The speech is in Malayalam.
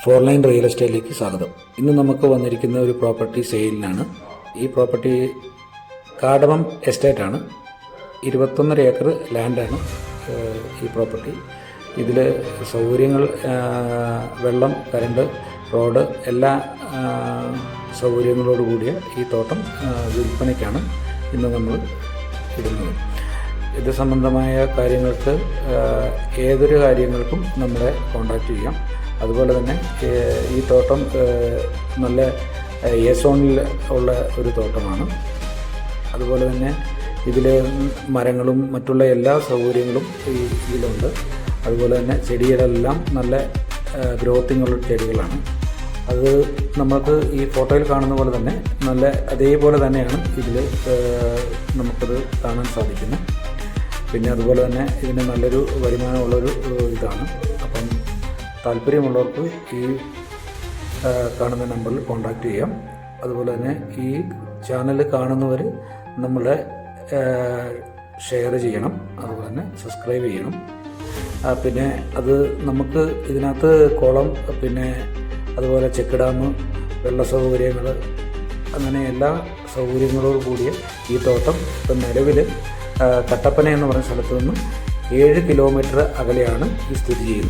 ഫോർ ലൈൻ റിയൽ എസ്റ്റേറ്റിലേക്ക് സ്വാഗതം. ഇന്ന് നമുക്ക് വന്നിരിക്കുന്ന ഒരു പ്രോപ്പർട്ടി സെയിലിനാണ്. ഈ പ്രോപ്പർട്ടി കാടമം എസ്റ്റേറ്റാണ്. 21 ഏക്കർ ലാൻഡാണ് ഈ പ്രോപ്പർട്ടി. ഇതിൽ സൗകര്യങ്ങൾ, വെള്ളം, കറണ്ട്, റോഡ് എല്ലാ സൗകര്യങ്ങളോട് കൂടിയ ഈ തോട്ടം വിൽപ്പനയ്ക്കാണ് ഇന്ന് നമ്മൾ ഇടുന്നത്. ഇത് സംബന്ധമായ കാര്യങ്ങൾക്ക് ഏതൊരു കാര്യങ്ങൾക്കും നമ്മളെ കോൺടാക്റ്റ് ചെയ്യാം. അതുപോലെ തന്നെ ഈ തോട്ടം നല്ല സോണിൽ ഉള്ള ഒരു തോട്ടമാണ്. അതുപോലെ തന്നെ ഇതിൽ മരങ്ങളും മറ്റുള്ള എല്ലാ സൗകര്യങ്ങളും ഇതിലുണ്ട്. അതുപോലെ തന്നെ ചെടികളെല്ലാം നല്ല ഗ്രോത്തിങ്ങുള്ള ചെടികളാണ്. അത് നമുക്ക് ഈ ഫോട്ടോയിൽ കാണുന്ന പോലെ തന്നെ നല്ല അതേപോലെ തന്നെയാണ് ഇതിൽ നമുക്കത് കാണാൻ സാധിക്കുന്നത്. പിന്നെ അതുപോലെ തന്നെ ഇതിന് നല്ലൊരു വരുമാനമുള്ളൊരു ഇതാണ്. അപ്പം താല്പര്യമുള്ളവർക്ക് ഈ കാണുന്ന നമ്പറിൽ കോൺടാക്റ്റ് ചെയ്യാം. അതുപോലെ തന്നെ ഈ ചാനൽ കാണുന്നവർ നമ്മളെ ഷെയർ ചെയ്യണം, അതുപോലെ തന്നെ സബ്സ്ക്രൈബ് ചെയ്യണം. പിന്നെ അത് നമുക്ക് ഇതിനകത്ത് കുളം, പിന്നെ അതുപോലെ ചെക്ക് ഡാം, വെള്ള സൗകര്യങ്ങൾ, അങ്ങനെ എല്ലാ സൗകര്യങ്ങളോട് കൂടിയ ഈ തോട്ടം ഇപ്പം നിലവിൽ കട്ടപ്പന എന്ന് പറയുന്ന സ്ഥലത്ത് നിന്നും 7 കിലോമീറ്റർ അകലെയാണ് ഈ സ്ഥിതി ചെയ്യുന്നത്.